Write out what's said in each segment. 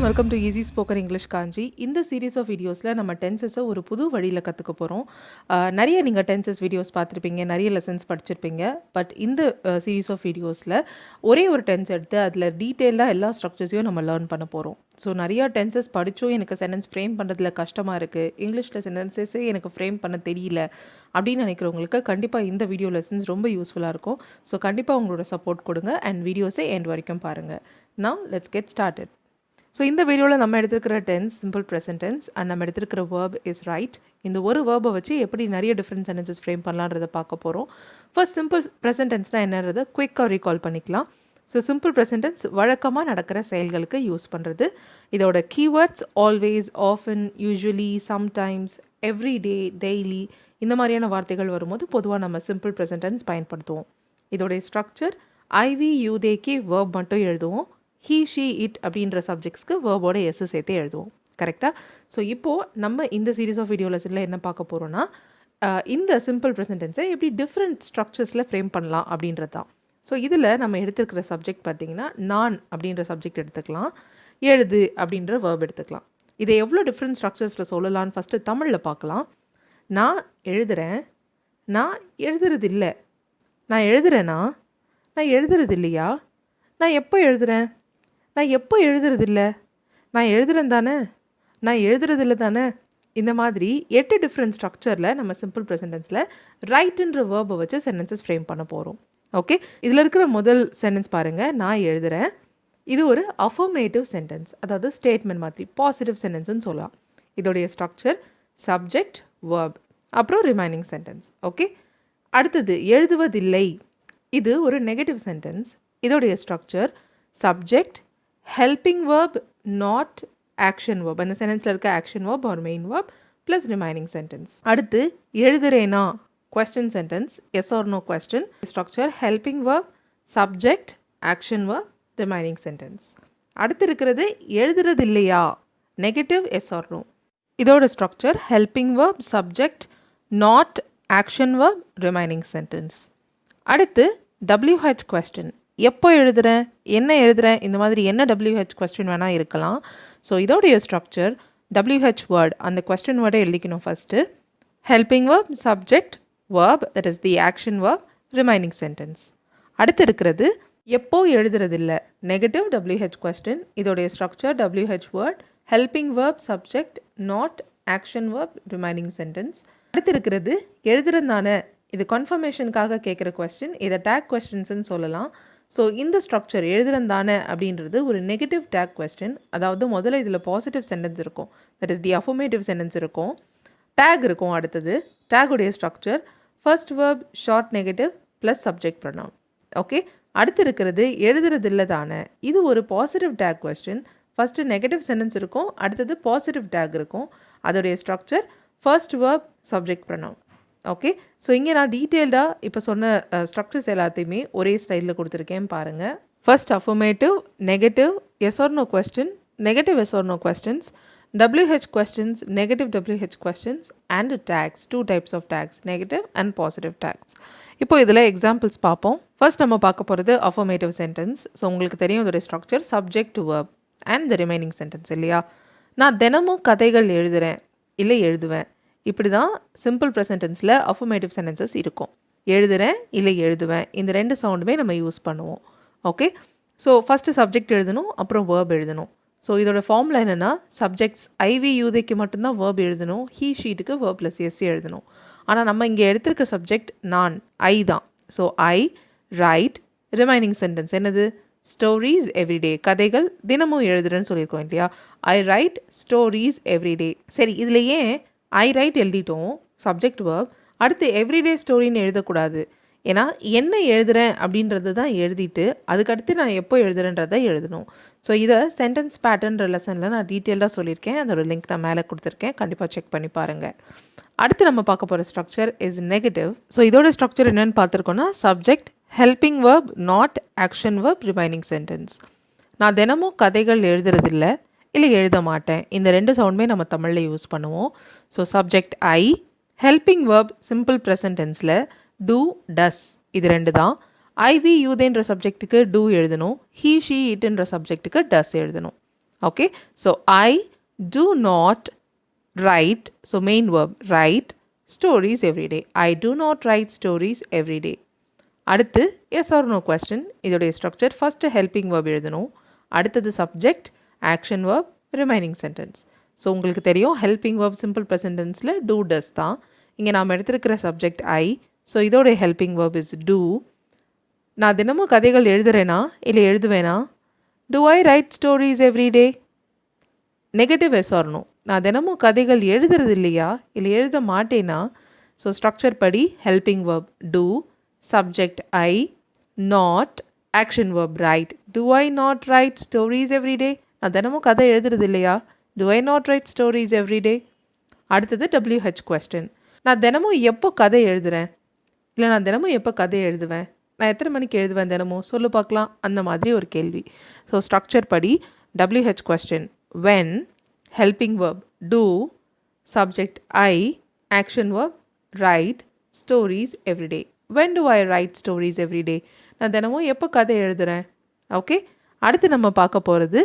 And welcome to easy spoken English Kanchi. இந்த series of வீடியோஸில் நம்ம டென்சஸை ஒரு புது வழியில் கற்றுக்க போகிறோம். நிறைய நீங்கள் டென்சஸ் வீடியோஸ் பார்த்துருப்பீங்க, நிறைய லெசன்ஸ் படிச்சிருப்பீங்க. பட் இந்த சீரீஸ் ஆஃப் வீடியோஸில் ஒரே ஒரு டென்ஸ் எடுத்து அதில் டீட்டெயிலாக எல்லா ஸ்ட்ரக்சர்ஸையும் நம்ம லேர்ன் பண்ண போகிறோம். ஸோ நிறையா டென்சஸ் படித்தும் எனக்கு சென்டென்ஸ் ஃப்ரேம் பண்ணுறதுல கஷ்டமாக இருக்குது, இங்கிலீஷில் சென்டென்சஸே எனக்கு ஃப்ரேம் பண்ண தெரியல அப்படின்னு நினைக்கிறவங்களுக்கு கண்டிப்பாக இந்த வீடியோ லெசன்ஸ் ரொம்ப யூஸ்ஃபுல்லாக இருக்கும். ஸோ கண்டிப்பாக உங்களோட சப்போர்ட் கொடுங்க அண்ட் வீடியோஸை எண்ட் வரைக்கும் பாருங்கள். Now let's get started. So இந்த வீடியோவில் நம்ம எடுத்துருக்கிற tense simple present tense and நம்ம எடுத்துருக்கிற வேர்ப் இஸ் ரைட். இந்த ஒரு வேர்பை வச்சு எப்படி நிறைய டிஃப்ரெண்ட் சென்டென்சஸ் ஃப்ரேம் பண்ணலான்றதை பார்க்க போகிறோம். ஃபர்ஸ்ட் சிம்பிள் ப்ரெசன்ட் டென்ஸ்னால் என்னன்றதை குயிக்காக ரீகால் பண்ணிக்கலாம். ஸோ சிம்பிள் ப்ரெசன்ட் டென்ஸ் வழக்கமாக நடக்கிற செயல்களுக்கு யூஸ் பண்ணுறது. இதோட keywords always, often, usually, sometimes, every day, daily இந்த மாதிரியான வார்த்தைகள் வரும்போது பொதுவாக நம்ம சிம்பிள் ப்ரெசன்ட் டென்ஸ் பயன்படுத்துவோம். இதோடைய ஸ்ட்ரக்சர் ஐவி யூதேக்கு வேர்ப் மட்டும் எழுதுவோம். ஹீ, ஷீ, இட் அப்படின்ற சப்ஜெக்ட்ஸ்க்கு வேர்போட எஸ் சேர்த்தே எழுதுவோம். கரெக்டாக? ஸோ இப்போது நம்ம இந்த சீரீஸ் ஆஃப் வீடியோ லெசனில் என்ன பார்க்க போகிறோன்னா, இந்த சிம்பிள் ப்ரெசன்ட் டென்ஸை எப்படி டிஃப்ரெண்ட் ஸ்ட்ரக்சர்ஸில் ஃப்ரேம் பண்ணலாம் அப்படின்றது தான். ஸோ இதில் நம்ம எடுத்துருக்கிற சப்ஜெக்ட் பார்த்திங்கன்னா, நான் அப்படின்ற சப்ஜெக்ட் எடுத்துக்கலாம், எழுது அப்படின்ற வேர்ப் எடுத்துக்கலாம். இதை எவ்வளோ டிஃப்ரெண்ட் ஸ்ட்ரக்சர்ஸில் சொல்லலான்னு ஃபஸ்ட்டு தமிழில் பார்க்கலாம். நான் எழுதுகிறேன், நான் எழுதுறது இல்லை. நான் எழுதுகிறேன்னா, நான் எழுதுறது இல்லையா? நான் எப்போ எழுதுகிறேன்? நான் எப்போ எழுதுறதில்ல? நான் எழுதுறேன் தானே? நான் எழுதுறதில்ல தானே? இந்த மாதிரி 8 டிஃப்ரெண்ட் ஸ்ட்ரக்சரில் நம்ம சிம்பிள் ப்ரெசன்ட் டென்ஸில் ரைட்டுன்ற வேர்பை வச்சு சென்டென்சஸ் ஃப்ரேம் பண்ண போகிறோம். ஓகே, இதில் இருக்கிற முதல் சென்டென்ஸ் பாருங்கள். நான் எழுதுகிறேன். இது ஒரு அஃபர்மேட்டிவ் சென்டென்ஸ், அதாவது ஸ்டேட்மெண்ட் மாதிரி பாசிட்டிவ் சென்டென்ஸ்னு சொல்லலாம். இதோடைய ஸ்ட்ரக்சர் சப்ஜெக்ட், வேர்ப், அப்புறம் ரிமைனிங் சென்டென்ஸ். ஓகே, அடுத்தது எழுதுவதில்லை. இது ஒரு நெகட்டிவ் சென்டென்ஸ். இதோடைய structure subject, helping verb, not action verb. அந்த சென்டென்ஸில் இருக்க action verb or main verb plus remaining sentence. அடுத்து எழுதுறேனா question sentence, yes or no question. Structure helping verb, subject, action verb, remaining sentence. அடுத்து இருக்கிறது எழுதுறது இல்லையா, நெகட்டிவ், எஸ் ஆர் நோ. இதோட structure helping verb, subject, not action verb, remaining sentence. அடுத்து WH question, எப்போ எழுதுகிறேன், என்ன எழுதுகிறேன், இந்த மாதிரி என்ன WH கொஸ்டின் வேணால் இருக்கலாம். ஸோ இதோடைய ஸ்ட்ரக்சர் WH வேர்ட், அந்த கொஸ்டின் வேர்டை எழுதிக்கணும் first. Helping verb, subject, verb, that is the action verb, remaining sentence. அடுத்து இருக்கிறது எப்போ எழுதுறதில்ல, நெகட்டிவ் WH கொஸ்டின். இதோடைய structure WH word, helping verb, subject, not action verb, remaining sentence. அடுத்து இருக்கிறது எழுதுறதானே, இது கன்ஃபர்மேஷனுக்காக கேட்குற கொஸ்டின், இதை டேக் கொஸ்டின்ஸ்ன்னு சொல்லலாம். ஸோ இந்த ஸ்ட்ரக்சர் எழுதுறதானே அப்படின்றது ஒரு நெகட்டிவ் டேக் கொஸ்டின். அதாவது முதல்ல இதில் பாசிட்டிவ் சென்டென்ஸ் இருக்கும், that is the affirmative sentence இருக்கும், டேக் இருக்கும். அடுத்தது டேக்குடைய structure first verb, short negative plus subject pronoun. Okay, அடுத்து இருக்கிறது எழுதுறது இல்லை தானே. இது ஒரு positive tag question. First negative sentence இருக்கும், அடுத்தது பாசிட்டிவ் டேக் இருக்கும். அதோடைய structure first verb, subject pronoun. Okay, so இங்கே நான் டீட்டெயில்டாக இப்போ சொன்ன ஸ்ட்ரக்சர்ஸ் எல்லாத்தையுமே ஒரே ஸ்டைலில் கொடுத்துருக்கேன் பாருங்கள். First affirmative, negative, yes or no question, negative yes or no questions, WH questions, negative WH questions and tags. 2 types of tags, negative and positive tags. இப்போ இதில் எக்ஸாம்பிள்ஸ் பார்ப்போம். ஃபர்ஸ்ட் நம்ம பார்க்க போகிறது அஃபர்மேட்டிவ் சென்டென்ஸ். ஸோ உங்களுக்கு தெரியும் இதோடைய structure subject, verb and the remaining sentence இல்லையா. நான் தினமும் கதைகள் எழுதுகிறேன், இல்லை எழுதுவேன். இப்படி தான் சிம்பிள் ப்ரெசன்ட் டென்ஸில் அஃபர்மேட்டிவ் சென்டென்சஸ் இருக்கும். எழுதுகிறேன், இல்லை எழுதுவேன், இந்த 2 சவுண்டுமே நம்ம யூஸ் பண்ணுவோம். ஓகே, ஸோ ஃபஸ்ட்டு சப்ஜெக்ட் எழுதணும், அப்புறம் வேர்ப் எழுதணும். ஸோ இதோட ஃபார்முலா என்னென்னா, சப்ஜெக்ட்ஸ் ஐவி யூதேக்கு மட்டும்தான் வேர்ப் எழுதணும், ஹீ, ஷீட்டுக்கு வேர்ப் ப்ளஸ் எஸ் எழுதணும். ஆனால் நம்ம இங்கே எடுத்திருக்க சப்ஜெக்ட் நான், ஐ தான். So I right, remaining sentence என்னது, ஸ்டோரிஸ் எவ்ரிடே, கதைகள் தினமும் எழுதுறேன்னு சொல்லியிருக்கோம் இல்லையா. ஐ ரைட் ஸ்டோரிஸ் எவ்ரிடே. சரி, இதில் ஏன் ஐ ரைட் எழுதிட்டோம், சப்ஜெக்ட் வேர்ப், அடுத்து எவ்ரிடே ஸ்டோரின்னு எழுதக்கூடாது. ஏன்னா என்ன எழுதுகிறேன் அப்படின்றது தான் எழுதிட்டு அதுக்கடுத்து நான் எப்போ எழுதுறேன்றதை எழுதணும். ஸோ இதை சென்டென்ஸ் பேட்டர்ன்ற லெசனில் நான் டீட்டெயிலாக சொல்லியிருக்கேன், அதோட லிங்க் நான் மேலே கொடுத்துருக்கேன், கண்டிப்பாக செக் பண்ணி பாருங்கள். அடுத்து நம்ம பார்க்க போகிற ஸ்ட்ரக்சர் இஸ் நெகட்டிவ். ஸோ இதோட ஸ்ட்ரக்சர் என்னென்னு பார்த்துருக்கோன்னா subject, helping verb, not action verb, remaining sentence. நான் தினமும் கதைகள் எழுதுறதில்ல, இல்லை எழுத மாட்டேன், இந்த 2 சவுண்டுமே நம்ம தமிழில் யூஸ் பண்ணுவோம். So subject I, helping verb simple present டென்ஸில் டூ, டஸ், இது 2 தான். ஐவி யூதேன்ற சப்ஜெக்ட்டுக்கு டூ எழுதணும், ஹீ, ஷீ, இட்டுன்ற சப்ஜெக்ட்டுக்கு டஸ் எழுதணும். Okay, so I do not write, so main verb, write stories every day. I do not write stories every day. அடுத்து yes or no question. இதோடைய structure first helping verb எழுதணும், அடுத்தது subject, action verb, remaining sentence. So உங்களுக்கு தெரியும் helping verb simple present டென்ஸில் do does தான். இங்கே நாம் எடுத்திருக்கிற சப்ஜெக்ட் ஐ, ஸோ இதோடைய ஹெல்பிங் வேர்ப் இஸ் டூ. நான் தினமும் கதைகள் எழுதுறேனா இல்லை எழுதுவேனா? Do I write stories every day? Negative yes or no. நான் தினமும் கதைகள் எழுதுறது இல்லையா இல்லை எழுத மாட்டேனா? ஸோ ஸ்ட்ரக்சர் படி helping verb do, subject I, not, action verb write. Do I not write stories every day? நான் தினமும் கதை எழுதுறது இல்லையா? Do I not write stories every day? அடுத்தது WH question. நான் தினமும் எப்போ கதை எழுதுறேன் இல்லை நான் தினமும் எப்போ கதை எழுதுவேன்? நான் எத்தனை மணிக்கு எழுதுவேன் தினமும் சொல்லு பார்க்கலாம், அந்த மாதிரி ஒரு கேள்வி. ஸோ ஸ்ட்ரக்சர் படி WH question when, helping verb do, subject I, action verb write stories every day. When do I write stories every day? நான் தினமும் எப்போ கதை எழுதுகிறேன்? ஓகே, அடுத்து நம்ம பார்க்க போகிறது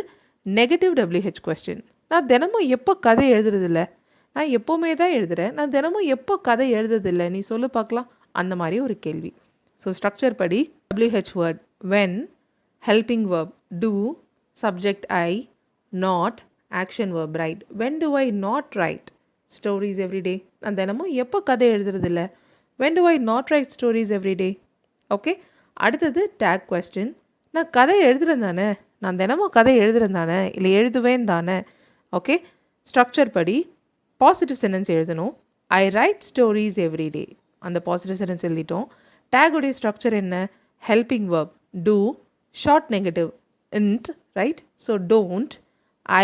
நெகட்டிவ் WH கொஸ்டின். நான் தினமும் எப்போ கதை எழுதுறதில்ல, நான் எப்போவுமே தான் எழுதுகிறேன், நான் தினமும் எப்போ கதை எழுதுறதில்ல, நீ சொல்லு பார்க்கலாம், அந்த மாதிரி ஒரு கேள்வி. ஸோ ஸ்ட்ரக்சர் படி WH word when, helping verb do, subject I, not, action verb write. When do I not write stories every day? நான் தினமும் எப்போ கதை எழுதுறதில்ல. When do I not write stories every day? Okay, அடுத்தது take question. நான் கதை எழுதுறேன் தானே, நான் தினமும் கதை எழுதுறேன் தானே இல்லை எழுதுவேன் தானே? ஓகே, ஸ்ட்ரக்சர் படி பாசிட்டிவ் சென்டென்ஸ் எழுதணும். I write stories every day, அந்த பாசிட்டிவ் சென்டென்ஸ் எழுதிட்டோம். டேகுடைய ஸ்ட்ரக்சர் என்ன? Helping verb do, short negative இன்ட், right? So don't,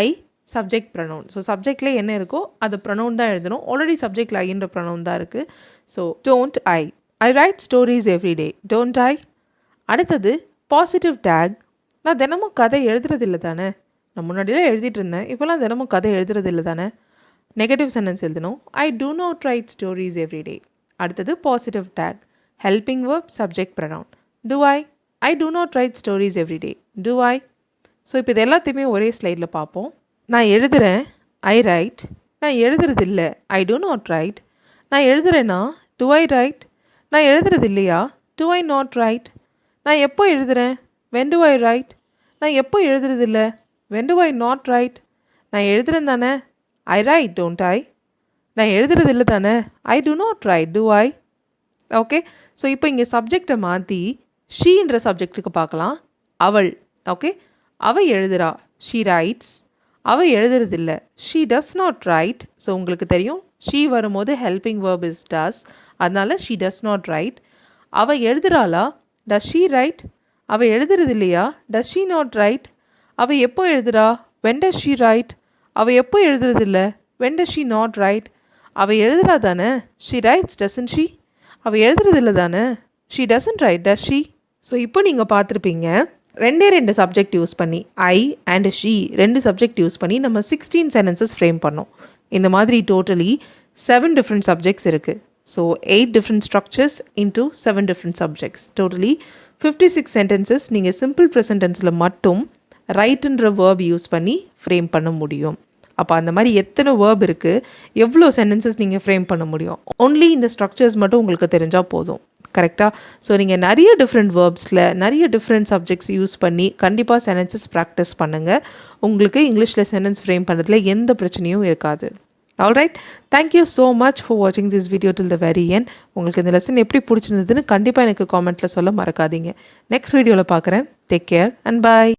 I, subject pronoun. So சப்ஜெக்ட்லேயே என்ன இருக்கோ அது ப்ரனவுன் தான் எழுதணும். ஆல்ரெடி சப்ஜெக்டில் ஐன்ற ப்ரனவுன் தான் இருக்குது. So don't I, I write stories every day, don't I. அடுத்தது பாசிட்டிவ் டேக். நான் தினமும் கதை எழுதுறதில்ல தானே, நான் முன்னாடியெல்லாம் எழுதிட்டு இருந்தேன், இப்போலாம் தினமும் கதை எழுதுறதில்ல தானே. நெகட்டிவ் சென்டென்ஸ் எழுதணும். I do not write stories every day. அடுத்தது positive tag, helping verb, subject pronoun. Do I do not write stories every day, do I. So இப்போ இது எல்லாத்தையுமே ஒரே ஸ்லைடில் பார்ப்போம். நான் எழுதுகிறேன், ஐ ரைட். நான் எழுதுறதில்ல, ஐ டூ நாட் ரைட். நான் எழுதுகிறேன்னா, டு ஐ ரைட். நான் எழுதுறது இல்லையா, டு ஐ நாட் ரைட். நான் எப்போ எழுதுகிறேன், வென் டு ஐ ரைட். நான் எப்போ எழுதுறதில்ல, when do I not write. நான் எழுதுறேன் தானே, ஐ ரைட் டோன்ட் ஐ. நான் எழுதுறதில்ல தானே, I do not write do I. Okay, so இப்போ இங்கே சப்ஜெக்டை மாற்றி ஷீன்ற சப்ஜெக்ட்டுக்கு பார்க்கலாம். அவள். ஓகே, அவள் எழுதுறா, ஷீ ரைட்ஸ். அவள் எழுதுறதில்ல, she does not write. So உங்களுக்கு தெரியும் ஷீ வரும்போது ஹெல்பிங் வேர்ப் இஸ் டஸ், அதனால ஷீ டஸ் நாட் ரைட். அவள் எழுதுறாளா, டஸ் ஷீ ரைட். அவள் எழுதுறது இல்லையா, டஸ் ஷீ நாட் ரைட். அவள் எப்போ எழுதுறா, வென் டஸ் ஷீ ரைட். அவள் எப்போ எழுதுறதில்ல, when does she not write. அவள் எழுதுறா தானே, ஷீ ரைட்ஸ் டசன்ட் ஷீ. அவள் எழுதுறதில்ல தானே, she doesn't right does she. So இப்போ நீங்கள் பார்த்துருப்பீங்க ரெண்டு சப்ஜெக்ட் யூஸ் பண்ணி ஐ அண்ட் ஷீ ரெண்டு சப்ஜெக்ட் யூஸ் பண்ணி நம்ம 16 சென்டென்சஸ் ஃப்ரேம் பண்ணோம். இந்த மாதிரி டோட்டலி 7 டிஃப்ரெண்ட் சப்ஜெக்ட்ஸ் இருக்குது. So 8 different structures into 7 different subjects. Totally 56 sentences நீங்கள் சிம்பிள் ப்ரெசன்ட் டென்ஸில் மட்டும் ரைட்டுன்ற வேர்ப் யூஸ் பண்ணி ஃப்ரேம் பண்ண முடியும். அப்போ அந்த மாதிரி எத்தனை வேர்ப் இருக்குது, எவ்வளோ சென்டென்சஸ் நீங்கள் ஃப்ரேம் பண்ண முடியும். ஒன்லி இந்த ஸ்ட்ரக்சர்ஸ் மட்டும் உங்களுக்கு தெரிஞ்சால் போதும். கரெக்டாக? ஸோ நீங்கள் நிறைய டிஃப்ரெண்ட் வேர்ப்ஸில் நிறைய டிஃப்ரெண்ட் சப்ஜெக்ட்ஸ் யூஸ் பண்ணி கண்டிப்பாக சென்டென்சஸ் ப்ராக்டிஸ் பண்ணுங்கள். உங்களுக்கு இங்கிலீஷில் சென்டென்ஸ் ஃப்ரேம் பண்ணுறதுல எந்த பிரச்சனையும் இருக்காது. Alright, thank you so much for வாட்சிங் this video till the very end. உங்களுக்கு இந்த லெசன் எப்படி பிடிச்சிருந்ததுன்னு கண்டிப்பாக எனக்கு காமெண்ட்டில் சொல்ல மறக்காதீங்க. நெக்ஸ்ட் வீடியோவில் பார்க்குறேன். Take care and bye.